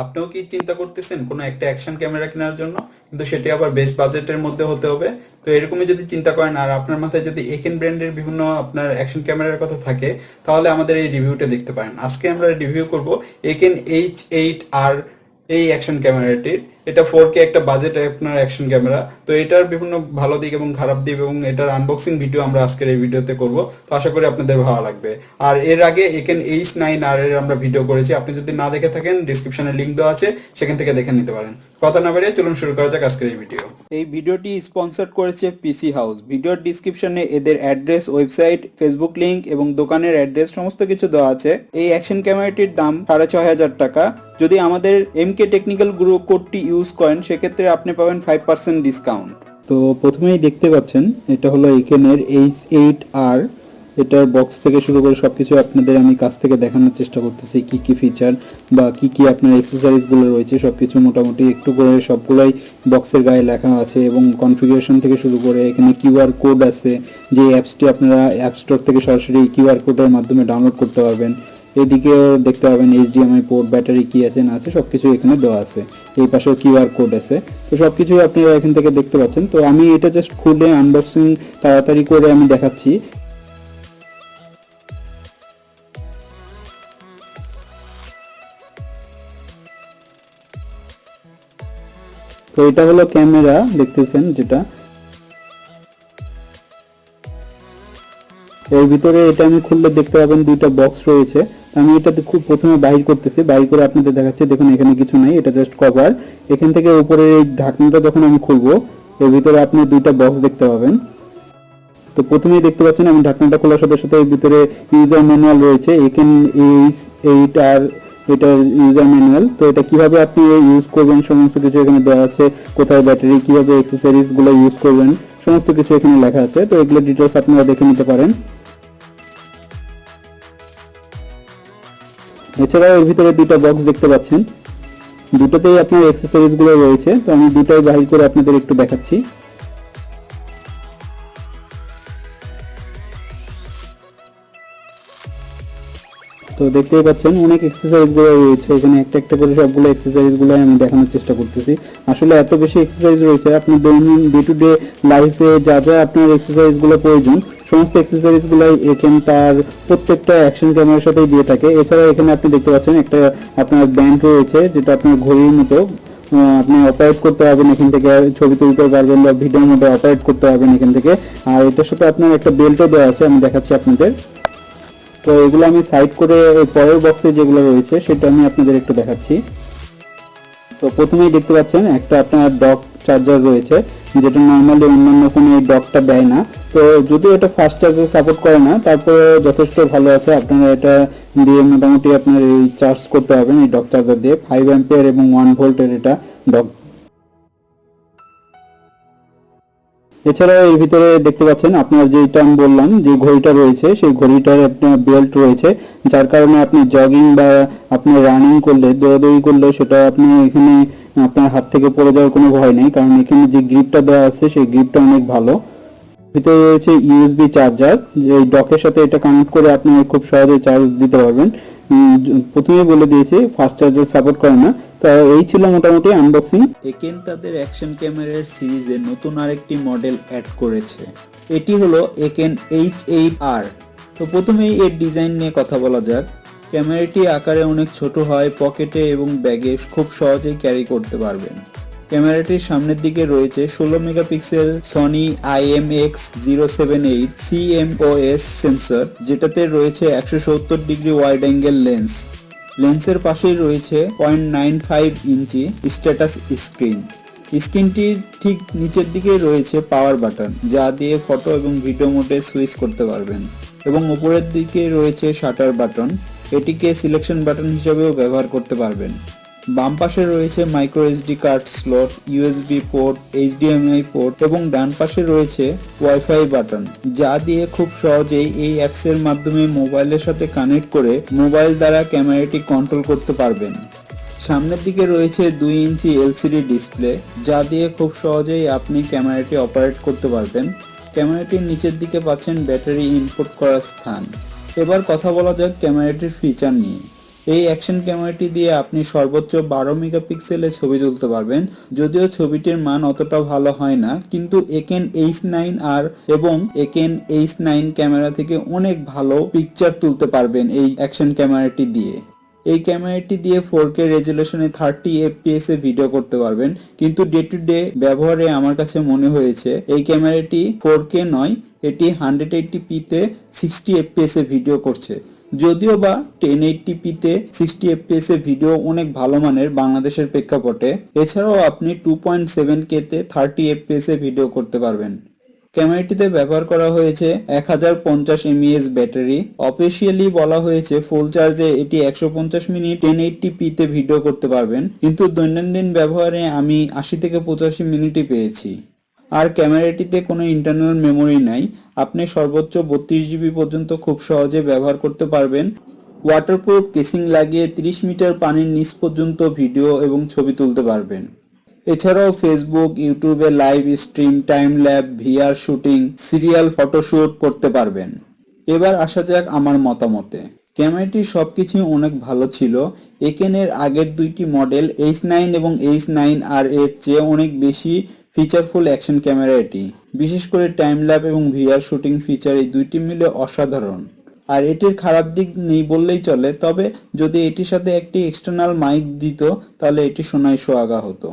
আপনিও কি চিন্তা করতেছেন কোনো একটা অ্যাকশন ক্যামেরা কেনার জন্য, কিন্তু সেটি আবার বেশ বাজেটের মধ্যে হতে হবে? তো এরকমই যদি চিন্তা করেন আর আপনার মাথায় যদি একেন ব্র্যান্ডের বিভিন্ন আপনার অ্যাকশন ক্যামেরার কথা থাকে, তাহলে আমাদের এই রিভিউটা দেখতে পারেন। আজকে আমরা রিভিউ করব একেন H8R এই অ্যাকশন ক্যামেরাটির। এটা 4K একটা বাজেট আপনার অ্যাকশন ক্যামেরা। তো এটার বিভিন্ন ভালো দিক এবং খারাপ দিক এবং এটার আনবক্সিং ভিডিও আমরা আজকের এই ভিডিওতে করব। তো আশা করি আপনাদের ভালো লাগবে। আর এর আগে একেন H9R এর আমরা ভিডিও করেছি, আপনি যদি না দেখে থাকেন ডেসক্রিপশনে লিংক দেওয়া আছে, সেখান থেকে দেখে নিতে পারেন। কথা না বাড়িয়ে চলুন শুরু করা যাক আজকের এই ভিডিও। এই ভিডিওটি স্পন্সর করেছে পিসি হাউস। ভিডিওর ডেসক্রিপশনে এদের অ্যাড্রেস, ওয়েবসাইট, ফেসবুক লিংক এবং দোকানের অ্যাড্রেস সমস্ত কিছু দেওয়া আছে। এই অ্যাকশন ক্যামেরাটির দাম 6500 টাকা। যদি আমাদের এমকে টেকনিক্যাল গ্রুপ কোডটি ইউজ করেন সেক্ষেত্রে আপনি পাবেন 5% ডিসকাউন্ট। তো প্রথমেই দেখতে পাচ্ছেন এটা হলো একেনের H8R। এটার বক্স থেকে শুরু করে সবকিছু আপনাদের আমি কাছ থেকে দেখানোর চেষ্টা করতেছি, কি কি ফিচার বা কি কি আপনার অ্যাক্সেসরিজগুলো রয়েছে সবকিছু মোটামুটি একটু করে সবগুলাই বক্সের গায়ে লেখা আছে এবং কনফিগারেশন থেকে শুরু করে এখানে কিউআর কোড আছে, যে অ্যাপসটি আপনারা অ্যাপ স্টোর থেকে সরাসরি কিউআর কোডের মাধ্যমে ডাউনলোড করতে পারবেন। এদিকেও দেখতে পাবেন HDMI পোর্ট, ব্যাটারি কি আছে না আছে সবকিছু এখানে দেওয়া আছে। এই পাশেও কিউআর কোড আছে। তো সবকিছু আপনারা এখান থেকে দেখতে পাচ্ছেন। তো আমি এটা জাস্ট খুলে আনবক্সিং তাড়াতাড়ি করে আমি দেখাচ্ছি। তো এটা হলো ক্যামেরা দেখতেছেন, যেটা এর ভিতরে এটা আমি খুললে দেখতে পাবেন দুইটা বক্স রয়েছে। আমি এটাতে খুব প্রথমে বাইর করতেছি, বাইর করে আপনাদের দেখাচ্ছি। দেখুন এখানে কিছু নাই, এটা জাস্ট কভার। এখান থেকে উপরে এই ঢাকনাটা যখন আমি খুলবো এর ভিতরে আপনি দুইটা বক্স দেখতে পাবেন। তো প্রথমেই দেখতে পাচ্ছেন আমি ঢাকনাটা খোলার সাথে সাথে এর ভিতরে ইউজার ম্যানুয়াল রয়েছে, একেন H8R এটার ইউজার ম্যানুয়াল। তো এটা কিভাবে আপনি ইউজ করবেন সমস্ত কিছু এখানে দেওয়া আছে, কোথায় ব্যাটারি, কিভাবে অ্যাক্সেসরিজ গুলো ইউজ করবেন সমস্ত কিছু এখানে লেখা আছে। তো এগুলো ডিটেলস আপনারা দেখে নিতে পারেন। এছাড়াও এর ভিতরে দুটো বক্স দেখতে পাচ্ছেন, দুটোতেই আপনার অ্যাক্সেসরিজ গুলো রয়েছে। তো আমি দুটোই বাহির করে আপনাদের একটু দেখাচ্ছি। তো দেখতেই পাচ্ছেন অনেক অ্যাক্সেসরিজ গুলো রয়েছে এখানে, একটা একটা করে সবগুলো অ্যাক্সেসরিজ গুলো আমি দেখানোর চেষ্টা করতেছি। আসলে এত বেশি অ্যাক্সেসরিজ রয়েছে, আপনি দৈনন্দিন ডে টু ডে লাইফে যা যা আপনার অ্যাক্সেসরিজ গুলো প্রয়োজন সমস্ত অ্যাক্সেসরিজ গুলাই একেন তার প্রত্যেকটা অ্যাকশন ক্যামেরার সাথেই দিয়ে থাকে। এছাড়া এখানে আপনি দেখতে পাচ্ছেন একটা আপনার ব্যান্ড রয়েছে, যেটা আপনার ঘড়ির মতো আপনি অপারেট করতে পারবেন এখান থেকে, ছবি তুলতে পারবেন বা ভিডিওর মধ্যে অপারেট করতে পারবেন এখান থেকে। আর এটার সাথে আপনার একটা বেল্টও দেওয়া আছে, আমি দেখাচ্ছি আপনাদের। তো এগুলো আমি সাইড করে পরের বক্সে যেগুলো রয়েছে সেটা আমি আপনাদের একটু দেখাচ্ছি। তো প্রথমেই দেখতে পাচ্ছেন একটা আপনার ডক চার্জার রয়েছে, যেটা নর্মালি অন্যান্য কোনো এই ডকটা দেয় না। তো যদিও এটা ফাস্ট চার্জার সাপোর্ট করে না, তারপরে যথেষ্ট ভালো আছে। আপনারা এটা দিয়ে মোটামুটি আপনার এই চার্জ করতে পারবেন এই ডক চার্জার দিয়ে। 5 অ্যাম্পিয়ার এবং 1 ভোল্টের এটা ডক। এছাড়াও এর ভিতরে দেখতে পাচ্ছেন আপনার যেটা আমি বললাম যে ঘড়িটা রয়েছে, সেই ঘড়িটার আপনার বেল্ট রয়েছে, যার কারণে আপনি জগিং বা আপনি রানিং করলে, দৌড়াদৌড়ি করলে সেটা আপনি এখানে আপনার হাত থেকে পড়ে যাওয়ার কোনো ভয় নেই, কারণ এখানে যে গ্রিপটা দেওয়া আছে সেই গ্রিপটা অনেক ভালো। ভিতরে রয়েছে ইউএসবি চার্জার, এই ডকের সাথে এটা কানেক্ট করে আপনি খুব সহজে চার্জ দিতে পারবেন। প্রথমেই বলে দিয়েছি ফাস্ট চার্জার সাপোর্ট করে না। তো এই ছিল মোটামুটি আনবক্সিং। একেন তাদের অ্যাকশন ক্যামেরার সিরিজে নতুন আরেকটি মডেল অ্যাড করেছে, এটি হলো একেন H8R। তো প্রথমেই এর ডিজাইন নিয়ে কথা বলা যাক। ক্যামেরাটি আকারে অনেক ছোট হয়, পকেটে এবং ব্যাগে খুব সহজেই ক্যারি করতে পারবেন। ক্যামেরাটির সামনের দিকে রয়েছে 16 megapixel Sony IMX078 CMOS sensor, যেটাতে রয়েছে 170 ডিগ্রি ওয়াইড অ্যাঙ্গেল লেন্স। লেন্সের পাশেই রয়েছে 0.95 ইঞ্চি স্ট্যাটাস স্ক্রিন। স্ক্রিনটির ঠিক নিচের দিকে রয়েছে পাওয়ার বাটন, যা দিয়ে ফটো এবং ভিডিও মোডে সুইচ করতে পারবেন, এবং উপরের দিকে রয়েছে শাটার বাটন, এটিকে সিলেকশন বাটন হিসেবেও ব্যবহার করতে পারবেন। বাম পাশে রয়েছে micro SD card slot, USB port, HDMI port এবং ডান পাশে রয়েছে ওয়াইফাই বাটন, যা দিয়ে খুব সহজেই এই অ্যাপসের মাধ্যমে মোবাইলের সাথে কানেক্ট করে মোবাইল দ্বারা ক্যামেরাটি কন্ট্রোল করতে পারবেন। সামনের দিকে রয়েছে 2 ইঞ্চি এলসিডি ডিসপ্লে, যা দিয়ে খুব সহজেই আপনি ক্যামেরাটি অপারেট করতে পারবেন। ক্যামেরাটির নিচের দিকে পাচ্ছেন ব্যাটারি ইনপুট করার স্থান। এবার কথা বলা যাক ক্যামেরাটির ফিচার নিয়ে। এই অ্যাকশন ক্যামেরাটি দিয়ে আপনি সর্বোচ্চ 12 মেগাপিক্সেলের ছবি তুলতে পারবেন। যদিও ছবিটির মান অতটা ভালো হয় না, কিন্তু Eken H8R এবং Eken H9 ক্যামেরা থেকে অনেক ভালো পিকচার তুলতে পারবেন এই অ্যাকশন ক্যামেরাটি দিয়ে। এই ক্যামেরাটি দিয়ে 4K রেজুলেশনে 30 fps এ ভিডিও করতে পারবেন, কিন্তু ডে টু ডে ব্যবহারে আমার কাছে মনে হয়েছে এই ক্যামেরাটি 4K নয়, এটি 180p তে 60 fps এ ভিডিও করছে। যদিও বা 1080p তে 60 fps এ ভিডিও অনেক ভালো মানের বাংলাদেশের প্রেক্ষাপটে। এছাড়াও আপনি 2.7K তে 30 fps এ ভিডিও করতে পারবেন। ক্যামেরাটিতে ব্যবহার করা হয়েছে 1050 mAh ব্যাটারি। অফিসিয়ালি বলা হয়েছে ফুল চার্জে এটি 150 মিনিট 1080p তে ভিডিও করতে পারবেন, কিন্তু দৈনন্দিন ব্যবহারে আমি 80 থেকে 85 মিনিটই পেয়েছি। আর ক্যামেরাটিতে কোনো ইন্টারনাল মেমোরি নাই, আপনি সর্বোচ্চ 32GB পর্যন্ত খুব সহজে ব্যবহার করতে পারবেন। ওয়াটারপ্রুফ কেসিং লাগিয়ে 30 মিটার পানির নিচ পর্যন্ত ভিডিও এবং ছবি তুলতে পারবেন। এছাড়াও ফেসবুক, ইউটিউবে live stream, time lab, VR shooting, serial photoshoot করতে পারবেন। এবার আসা যাক আমার মতামতে। ক্যামেরাটির সবকিছু অনেক ভালো ছিল। একেনের আগের দুইটি মডেল H9 এবং H9R এর চেয়ে অনেক বেশি ফিচারফুল অ্যাকশন ক্যামেরা এটি। বিশেষ করে টাইম ল্যাব এবং ভিআর শুটিং ফিচার এই দুইটি মিলে অসাধারণ। আর এটির খারাপ দিক নেই বললেই চলে, তবে যদি এটির সাথে একটি এক্সটার্নাল মাইক দিত তাহলে এটি সোনায় সোহাগা হতো।